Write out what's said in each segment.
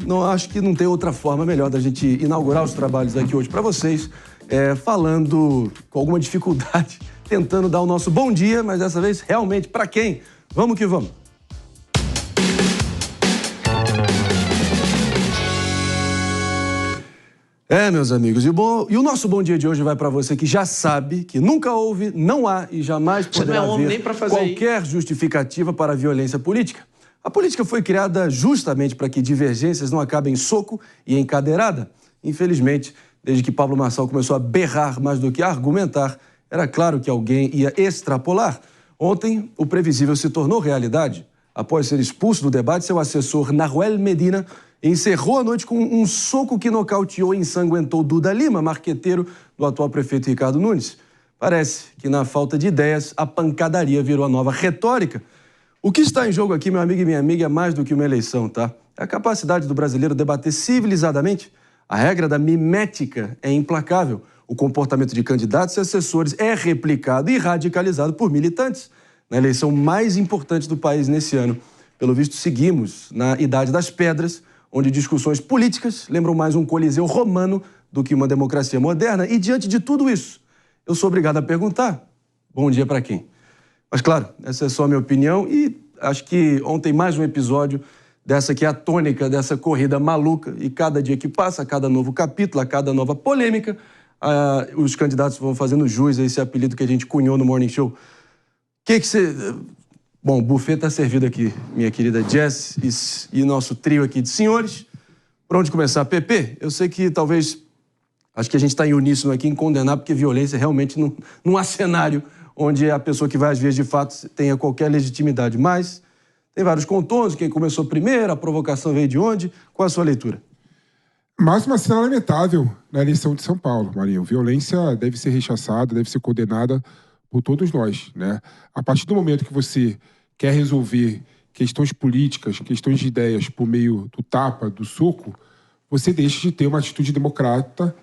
não acho que não tem outra forma melhor da gente inaugurar os trabalhos aqui hoje para vocês, falando com alguma dificuldade, tentando dar o nosso bom dia, mas dessa vez realmente para quem? Vamos que vamos. Meus amigos, e o nosso bom dia de hoje vai para você que já sabe que nunca houve, não há e jamais poderá haver qualquer justificativa para a violência política. A política foi criada justamente para que divergências não acabem em soco e em cadeirada. Infelizmente, desde que Pablo Marçal começou a berrar mais do que a argumentar, era claro que alguém ia extrapolar. Ontem, o previsível se tornou realidade. Após ser expulso do debate, seu assessor Nahuel Medina encerrou a noite com um soco que nocauteou e ensanguentou Duda Lima, marqueteiro do atual prefeito Ricardo Nunes. Parece que na falta de ideias, a pancadaria virou a nova retórica. O que está em jogo aqui, meu amigo e minha amiga, é mais do que uma eleição, tá? É a capacidade do brasileiro debater civilizadamente. A regra da mimética é implacável. O comportamento de candidatos e assessores é replicado e radicalizado por militantes. Na eleição mais importante do país nesse ano, pelo visto, seguimos na Idade das Pedras, onde discussões políticas lembram mais um coliseu romano do que uma democracia moderna. E diante de tudo isso, eu sou obrigado a perguntar, bom dia para quem? Mas claro, essa é só a minha opinião e acho que ontem mais um episódio dessa que é a tônica dessa corrida maluca e cada dia que passa, a cada novo capítulo, a cada nova polêmica, os candidatos vão fazendo jus a esse apelido que a gente cunhou no Morning Show. Que você... Bom, o buffet está servido aqui, minha querida Jess e nosso trio aqui de senhores. Por onde começar? Pepe, eu sei que talvez... Acho que a gente está em uníssono aqui em condenar, porque violência realmente não há cenário onde a pessoa que vai às vias de fato tenha qualquer legitimidade. Mas tem vários contornos, quem começou primeiro, a provocação veio de onde? Qual é a sua leitura? Mais uma cena lamentável na eleição de São Paulo, Marinho. Violência deve ser rechaçada, deve ser condenada por todos nós, né? A partir do momento que você quer resolver questões políticas, questões de ideias por meio do tapa, do soco, você deixa de ter uma atitude democrática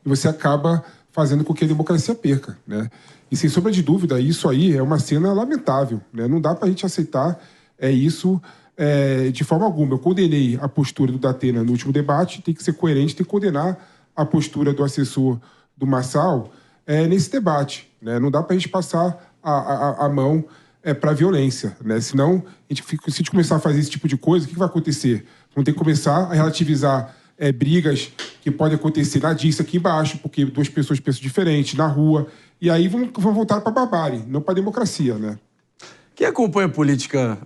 e você acaba fazendo com que a democracia perca, né? E sem sombra de dúvida, isso aí é uma cena lamentável, né? Não dá pra gente aceitar isso de forma alguma. Eu condenei a postura do Datena no último debate, tem que ser coerente, tem que condenar a postura do assessor do Marçal nesse debate, né? Não dá para a gente passar a mão para a violência, né? Senão, se a gente começar a fazer esse tipo de coisa, o que vai acontecer? Vamos ter que começar a relativizar brigas que podem acontecer na disso aqui embaixo, porque duas pessoas pensam diferente, na rua, e aí vão voltar para a barbárie, não para a democracia, né? Quem acompanha a política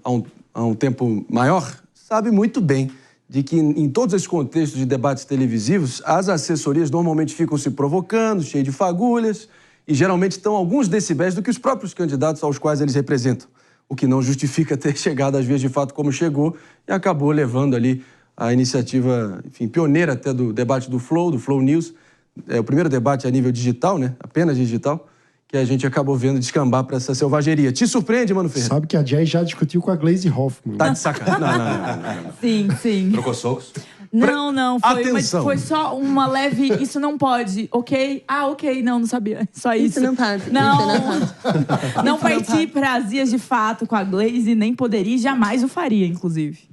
há um tempo maior sabe muito bem de que em todos esses contextos de debates televisivos, as assessorias normalmente ficam se provocando, cheias de fagulhas, e geralmente estão alguns decibéis do que os próprios candidatos aos quais eles representam, o que não justifica ter chegado às vias de fato como chegou e acabou levando ali a iniciativa, enfim, pioneira até do debate do Flow News, o primeiro debate a nível digital, né, apenas digital, que a gente acabou vendo descambar para essa selvageria. Te surpreende, Mano Ferreira? Sabe que a Jay já discutiu com a Glaze Hoffman. Tá de sacanagem. Não. Sim. Trocou socos? Não, foi só uma leve... Isso não pode, ok? Ok, não sabia. Só isso. Isso não pode. Não parti para as vias de fato com a Glaze, nem poderia e jamais o faria, inclusive.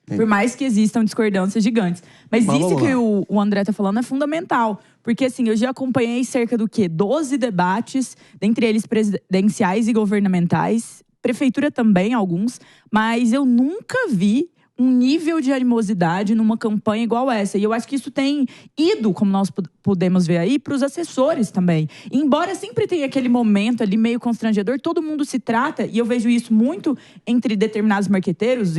Por mais que existam discordâncias gigantes. Mas isso que o André tá falando é fundamental. Porque, assim, eu já acompanhei cerca do quê? 12 debates, dentre eles presidenciais e governamentais. Prefeitura também, alguns. Mas eu nunca vi um nível de animosidade numa campanha igual essa. E eu acho que isso tem ido, como nós podemos ver aí, para os assessores também. E embora sempre tenha aquele momento ali meio constrangedor, todo mundo se trata, e eu vejo isso muito entre determinados marqueteiros,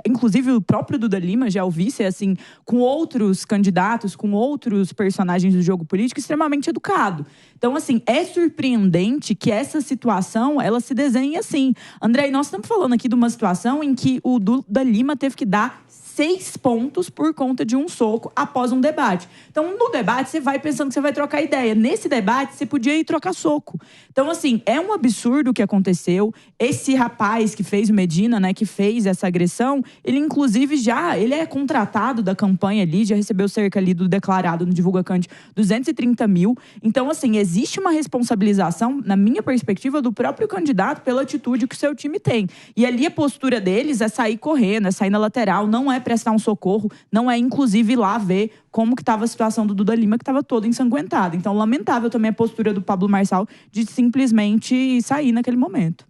inclusive o próprio Duda Lima, já ouvi ser assim, com outros candidatos, com outros personagens do jogo político, extremamente educado. Então, assim, é surpreendente que essa situação, ela se desenhe assim. André, nós estamos falando aqui de uma situação em que o Duda Lima teve que dar 6 pontos por conta de um soco após um debate. Então, no debate, você vai pensando que você vai trocar ideia. Nesse debate, você podia ir trocar soco. Então, assim, é um absurdo o que aconteceu. Esse rapaz que fez o Medina, né, que fez essa agressão, ele, inclusive, ele é contratado da campanha ali, já recebeu cerca ali do declarado no Divulga Cante 230 mil. Então, assim, existe uma responsabilização, na minha perspectiva, do próprio candidato pela atitude que o seu time tem. E ali a postura deles é sair correndo, é sair na lateral, não é prestar um socorro, não é inclusive ir lá ver como que estava a situação do Duda Lima, que estava toda ensanguentada. Então, lamentável também a postura do Pablo Marçal de simplesmente sair naquele momento.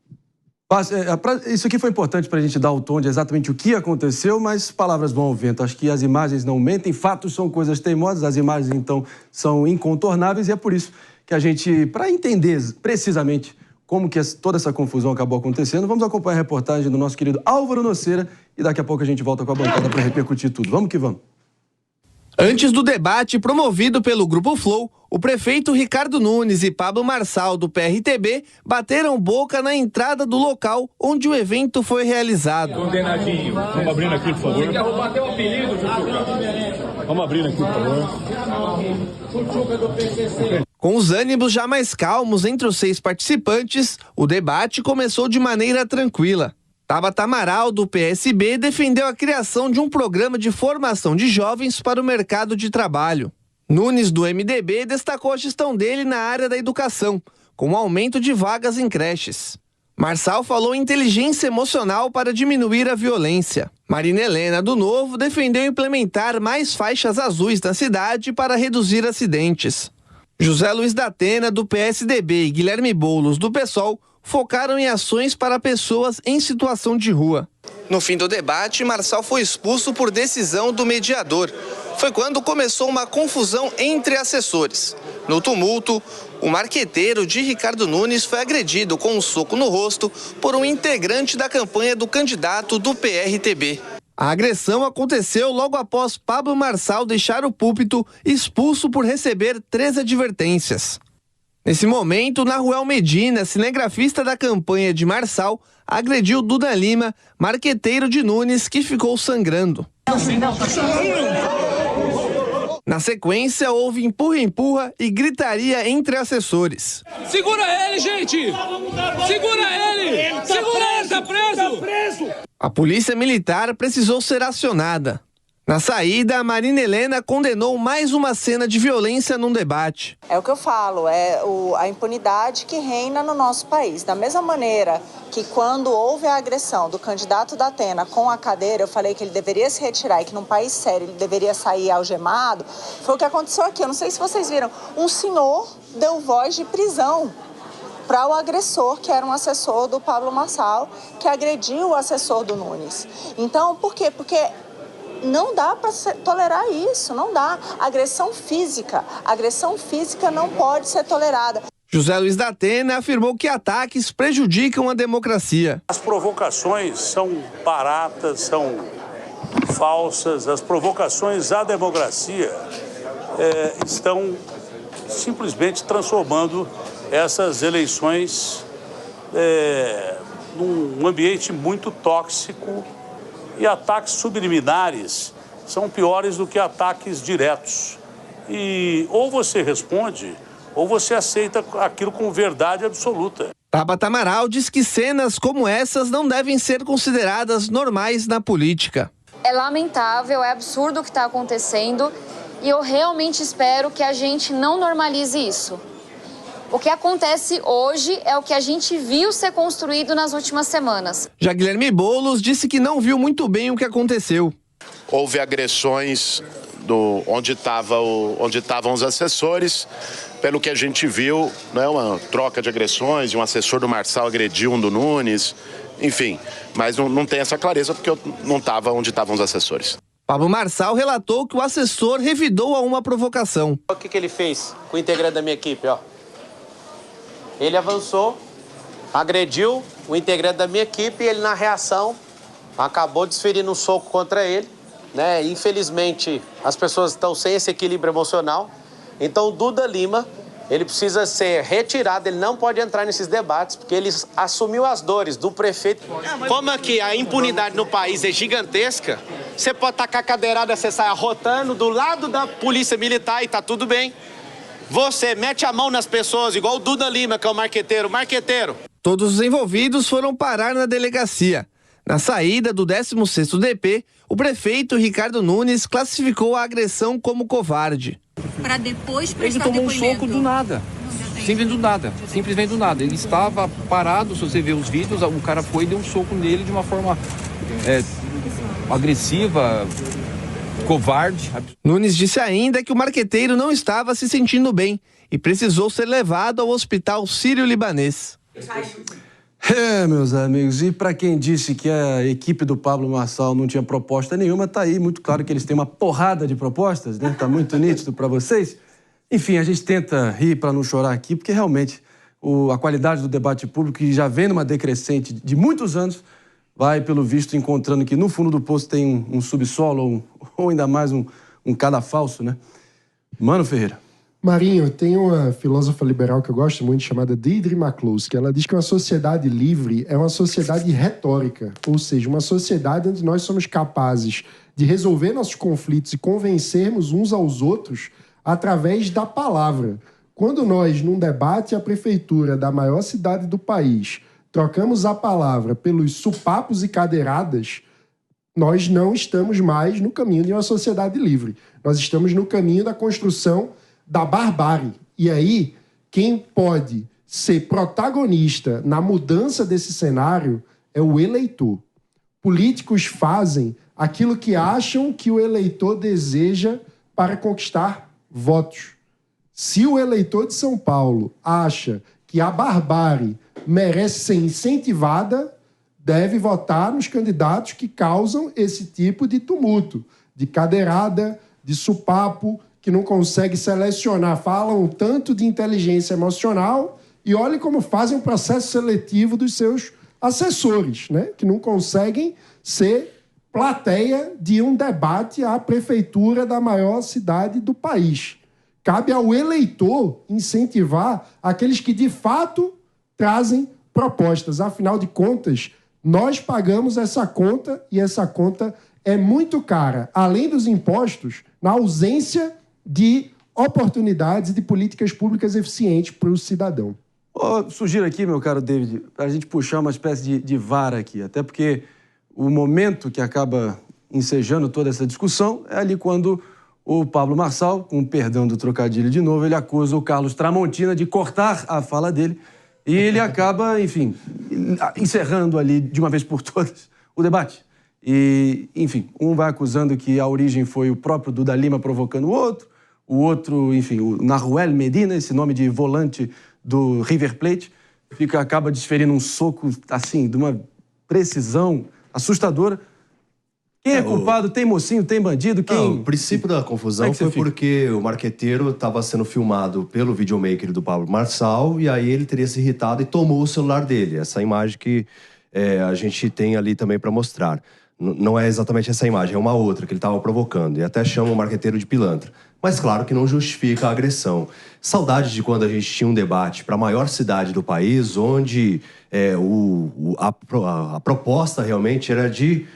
Isso aqui foi importante para a gente dar o tom de exatamente o que aconteceu, mas palavras vão ao vento. Acho que as imagens não mentem, fatos são coisas teimosas, as imagens, então, são incontornáveis, e é por isso que a gente, para entender precisamente como que toda essa confusão acabou acontecendo, vamos acompanhar a reportagem do nosso querido Álvaro Noceira e daqui a pouco a gente volta com a bancada para repercutir tudo. Vamos que vamos. Antes do debate promovido pelo Grupo Flow, o prefeito Ricardo Nunes e Pablo Marçal, do PRTB, bateram boca na entrada do local onde o evento foi realizado. Condenadinho, vamos abrindo aqui, por favor. Tem que arrumar teu apelido, Chuchuca. Vamos abrindo aqui, por favor. Com os ânimos já mais calmos entre os 6 participantes, o debate começou de maneira tranquila. Tabata Amaral, do PSB, defendeu a criação de um programa de formação de jovens para o mercado de trabalho. Nunes, do MDB, destacou a gestão dele na área da educação, com o aumento de vagas em creches. Marçal falou em inteligência emocional para diminuir a violência. Marina Helena, do Novo, defendeu implementar mais faixas azuis na cidade para reduzir acidentes. José Luiz da Atena, do PSDB, e Guilherme Boulos, do PSOL, focaram em ações para pessoas em situação de rua. No fim do debate, Marçal foi expulso por decisão do mediador. Foi quando começou uma confusão entre assessores. No tumulto, o marqueteiro de Ricardo Nunes foi agredido com um soco no rosto por um integrante da campanha do candidato do PRTB. A agressão aconteceu logo após Pablo Marçal deixar o púlpito, expulso por receber 3 advertências. Nesse momento, Naruel Medina, cinegrafista da campanha de Marçal, agrediu Duda Lima, marqueteiro de Nunes, que ficou sangrando. Na sequência, houve empurra-empurra e gritaria entre assessores. Segura ele, gente! Segura ele! Segura ele, tá preso! A polícia militar precisou ser acionada. Na saída, a Marina Helena condenou mais uma cena de violência num debate. É o que eu falo, a impunidade que reina no nosso país. Da mesma maneira que quando houve a agressão do candidato da Atena com a cadeira, eu falei que ele deveria se retirar e que num país sério ele deveria sair algemado, foi o que aconteceu aqui. Eu não sei se vocês viram, um senhor deu voz de prisão para o agressor, que era um assessor do Pablo Marçal, que agrediu o assessor do Nunes. Então, por quê? Porque não dá para tolerar isso, não dá. Agressão física não pode ser tolerada. José Luiz da Atena afirmou que ataques prejudicam a democracia. As provocações são baratas, são falsas. As provocações à democracia estão simplesmente transformando essas eleições num ambiente muito tóxico. E ataques subliminares são piores do que ataques diretos. E ou você responde, ou você aceita aquilo com verdade absoluta. Tabata Amaral diz que cenas como essas não devem ser consideradas normais na política. É lamentável, é absurdo o que está acontecendo e eu realmente espero que a gente não normalize isso. O que acontece hoje é o que a gente viu ser construído nas últimas semanas. Já Guilherme Boulos disse que não viu muito bem o que aconteceu. Houve agressões onde estavam os assessores. Pelo que a gente viu, né, uma troca de agressões, um assessor do Marçal agrediu um do Nunes, enfim. Mas não tem essa clareza porque eu não estava onde estavam os assessores. Pablo Marçal relatou que o assessor revidou a uma provocação. O que ele fez com o integrante da minha equipe, ó? Ele avançou, agrediu o integrante da minha equipe e ele, na reação, acabou desferindo um soco contra ele, né? Infelizmente, as pessoas estão sem esse equilíbrio emocional. Então, o Duda Lima, ele precisa ser retirado, ele não pode entrar nesses debates, porque ele assumiu as dores do prefeito. Como aqui a impunidade no país é gigantesca, você pode tacar cadeirada, você sai arrotando do lado da polícia militar e tá tudo bem. Você mete a mão nas pessoas, igual o Duda Lima, que é o marqueteiro. Todos os envolvidos foram parar na delegacia. Na saída do 16º DP, o prefeito Ricardo Nunes classificou a agressão como covarde. Para depois prestar depoimento. Ele tomou um soco do nada. Simplesmente do nada. Ele estava parado, se você ver os vídeos, o cara foi e deu um soco nele de uma forma agressiva, covarde. Nunes disse ainda que o marqueteiro não estava se sentindo bem e precisou ser levado ao hospital sírio-libanês. Meus amigos, e para quem disse que a equipe do Pablo Marçal não tinha proposta nenhuma, tá aí muito claro que eles têm uma porrada de propostas, né? Tá muito nítido para vocês. Enfim, a gente tenta rir para não chorar aqui, porque realmente a qualidade do debate público, que já vem numa decrescente de muitos anos, vai, pelo visto, encontrando que no fundo do poço tem um subsolo ou ainda mais um cadafalso, né? Mano Ferreira. Marinho, tem uma filósofa liberal que eu gosto muito, chamada Deirdre McCloskey. Ela diz que uma sociedade livre é uma sociedade retórica, ou seja, uma sociedade onde nós somos capazes de resolver nossos conflitos e convencermos uns aos outros através da palavra. Quando nós, num debate à prefeitura da maior cidade do país, trocamos a palavra pelos supapos e cadeiradas, nós não estamos mais no caminho de uma sociedade livre. Nós estamos no caminho da construção da barbárie. E aí, quem pode ser protagonista na mudança desse cenário é o eleitor. Políticos fazem aquilo que acham que o eleitor deseja para conquistar votos. Se o eleitor de São Paulo acha que a barbárie merece ser incentivada, deve votar nos candidatos que causam esse tipo de tumulto, de cadeirada, de supapo, que não consegue selecionar, falam tanto de inteligência emocional e olhem como fazem o processo seletivo dos seus assessores, né? Que não conseguem ser plateia de um debate à prefeitura da maior cidade do país. Cabe ao eleitor incentivar aqueles que, de fato, trazem propostas. Afinal de contas, nós pagamos essa conta e essa conta é muito cara, além dos impostos, na ausência de oportunidades e de políticas públicas eficientes para o cidadão. Sugiro aqui, meu caro David, para a gente puxar uma espécie de vara aqui, até porque o momento que acaba ensejando toda essa discussão é ali quando o Pablo Marçal, com perdão do trocadilho de novo, ele acusa o Carlos Tramontina de cortar a fala dele e ele acaba, enfim, encerrando ali de uma vez por todas o debate. E, enfim, um vai acusando que a origem foi o próprio Duda Lima provocando o outro, enfim, o Nahuel Medina, esse nome de volante do River Plate, acaba desferindo um soco, assim, de uma precisão assustadora. Quem é culpado? Tem mocinho, tem bandido? O princípio da confusão foi porque o marqueteiro estava sendo filmado pelo videomaker do Pablo Marçal e aí ele teria se irritado e tomou o celular dele. Essa imagem que a gente tem ali também para mostrar. Não é exatamente essa imagem, é uma outra que ele estava provocando. E até chama o marqueteiro de pilantra. Mas claro que não justifica a agressão. Saudade de quando a gente tinha um debate para a maior cidade do país, onde a proposta realmente era de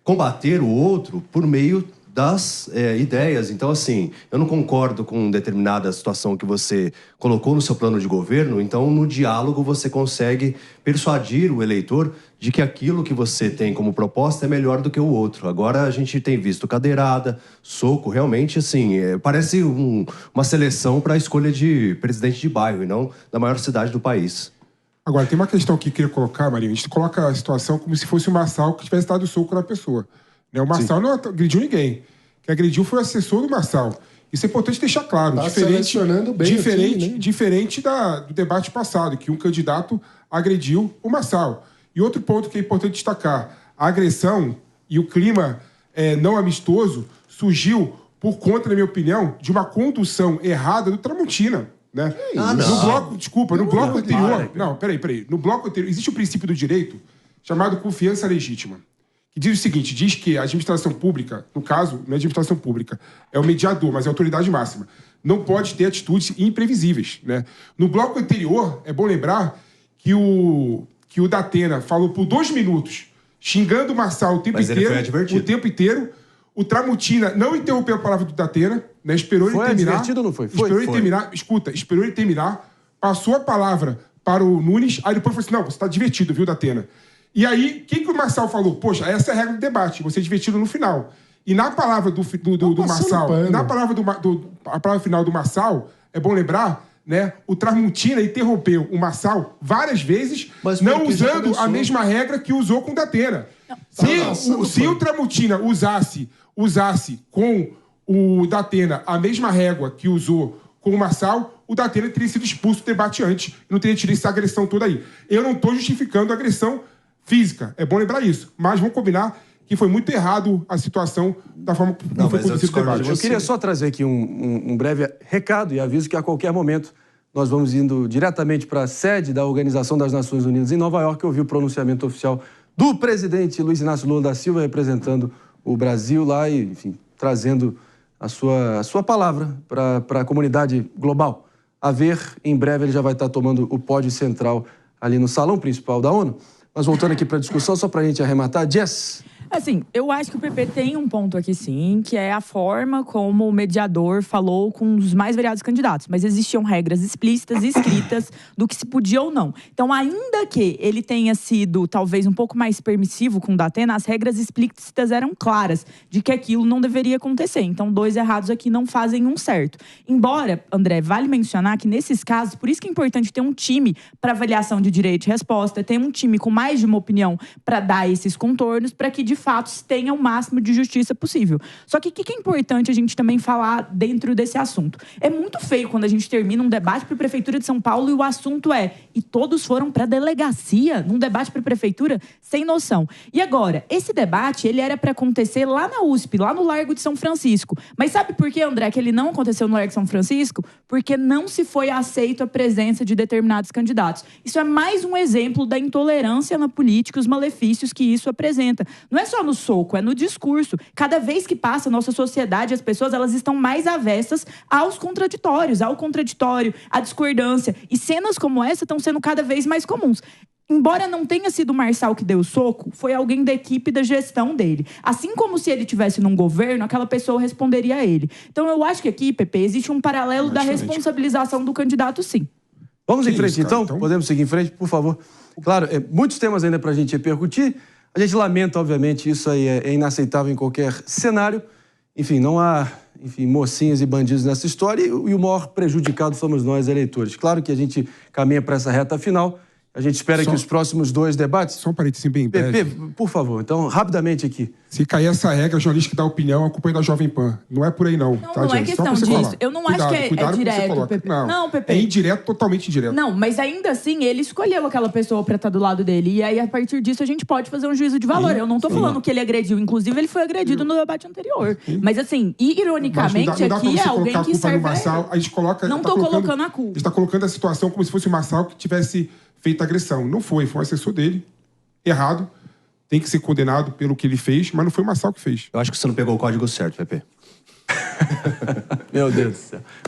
combater o outro por meio das ideias. Então, assim, eu não concordo com determinada situação que você colocou no seu plano de governo, então no diálogo você consegue persuadir o eleitor de que aquilo que você tem como proposta é melhor do que o outro. Agora a gente tem visto cadeirada, soco, realmente, assim, parece uma seleção para a escolha de presidente de bairro e não da maior cidade do país. Agora, tem uma questão que eu queria colocar, Marinho. A gente coloca a situação como se fosse o Marçal que tivesse dado soco na pessoa. O Marçal não agrediu ninguém. Quem agrediu foi o assessor do Marçal. Isso é importante deixar claro. Tá selecionando bem aqui, né? Diferente do debate passado, que um candidato agrediu o Marçal. E outro ponto que é importante destacar. A agressão e o clima não amistoso surgiu por conta, na minha opinião, de uma condução errada do Tramontina. Né? No bloco anterior... Não, peraí. No bloco anterior, existe o princípio do direito chamado confiança legítima, que diz o seguinte, diz que a administração pública, no caso, não é administração pública, é o mediador, mas é a autoridade máxima, não pode ter atitudes imprevisíveis. Né? No bloco anterior, é bom lembrar que o Datena falou por 2 minutos, xingando o Marçal o tempo inteiro, o Tramontina não interrompeu a palavra do Datena, né? Esperou ele terminar. Foi advertido ou não foi? Esperou ele terminar. Escuta, esperou ele terminar, passou a palavra para o Nunes, aí depois falou assim, não, você está divertido, viu, Datena? E aí, o que o Marçal falou? Poxa, essa é a regra do debate, você é divertido no final. E na palavra do Marçal, na palavra a palavra final do Marçal, é bom lembrar, né? O Tramontina interrompeu o Marçal várias vezes, não usando a mesma regra que usou com o Datena. Se o Tramontina usasse com o Datena a mesma régua que usou com o Marçal, o Datena teria sido expulso do debate antes e não teria tido essa agressão toda aí. Eu não estou justificando a agressão física, é bom lembrar isso, mas vamos combinar que foi muito errado a situação da forma que não foi conduzido o debate. Eu queria só trazer aqui um breve recado e aviso que a qualquer momento nós vamos indo diretamente para a sede da Organização das Nações Unidas em Nova York, ouvir o pronunciamento oficial do presidente Luiz Inácio Lula da Silva, representando o Brasil lá e, enfim, trazendo a sua palavra para a comunidade global. A ver, em breve ele já vai estar tomando o pódio central ali no salão principal da ONU. Mas voltando aqui para a discussão, só para a gente arrematar, Jess. Assim, eu acho que o PP tem um ponto aqui sim, que é a forma como o mediador falou com os mais variados candidatos. Mas existiam regras explícitas e escritas do que se podia ou não. Então, ainda que ele tenha sido talvez um pouco mais permissivo com o Datena, as regras explícitas eram claras de que aquilo não deveria acontecer. Então, 2 errados aqui não fazem um certo. Embora, André, vale mencionar que nesses casos, por isso que é importante ter um time para avaliação de direito de resposta, ter um time com mais de uma opinião para dar esses contornos, para que de fato tenha o máximo de justiça possível. Só que o que é importante a gente também falar dentro desse assunto? É muito feio quando a gente termina um debate para a Prefeitura de São Paulo e o assunto é: e todos foram para a delegacia num debate para a Prefeitura? Sem noção. E agora, esse debate, ele era para acontecer lá na USP, lá no Largo de São Francisco. Mas sabe por que, André, que ele não aconteceu no Largo de São Francisco? Porque não se foi aceito a presença de determinados candidatos. Isso é mais um exemplo da intolerância na política e os malefícios que isso apresenta. Não é só no soco, é no discurso. Cada vez que passa a nossa sociedade, as pessoas elas estão mais avessas aos contraditórios, ao contraditório, à discordância. E cenas como essa estão sendo cada vez mais comuns. Embora não tenha sido o Marçal que deu o soco, foi alguém da equipe da gestão dele. Assim como se ele estivesse num governo, aquela pessoa responderia a ele. Então eu acho que aqui, Pepe, existe um paralelo da responsabilização do candidato, sim. Vamos em frente, então? Podemos seguir em frente, por favor? Claro, muitos temas ainda para a gente repercutir. A gente lamenta, obviamente, isso aí é inaceitável em qualquer cenário. Enfim, não há mocinhos e bandidos nessa história e o maior prejudicado somos nós, eleitores. Claro que a gente caminha para essa reta final. A gente espera que os próximos 2 debates... Só um parênteses bem breve. Pepe, por favor, então, rapidamente aqui. Se cair essa regra, jornalista que dá opinião, a culpa é da Jovem Pan. Não é por aí, não. Não, tá, não é questão disso. Falar. Eu não acho que é direto, Pepe. Não, Pepe. É indireto, totalmente indireto. Não, mas ainda assim, ele escolheu aquela pessoa pra estar do lado dele. E aí, a partir disso, a gente pode fazer um juízo de valor. Eu não tô falando que ele agrediu. Inclusive, ele foi agredido no debate anterior. Mas assim, ironicamente, aqui é alguém que serve... A gente coloca... Não tô colocando a culpa. A gente tá colocando a situação como se fosse o Marçal que tivesse... feita agressão. Não foi um assessor dele, errado, tem que ser condenado pelo que ele fez, mas não foi o Marçal que fez. Eu acho que você não pegou o código certo, Pepe. Meu Deus do céu.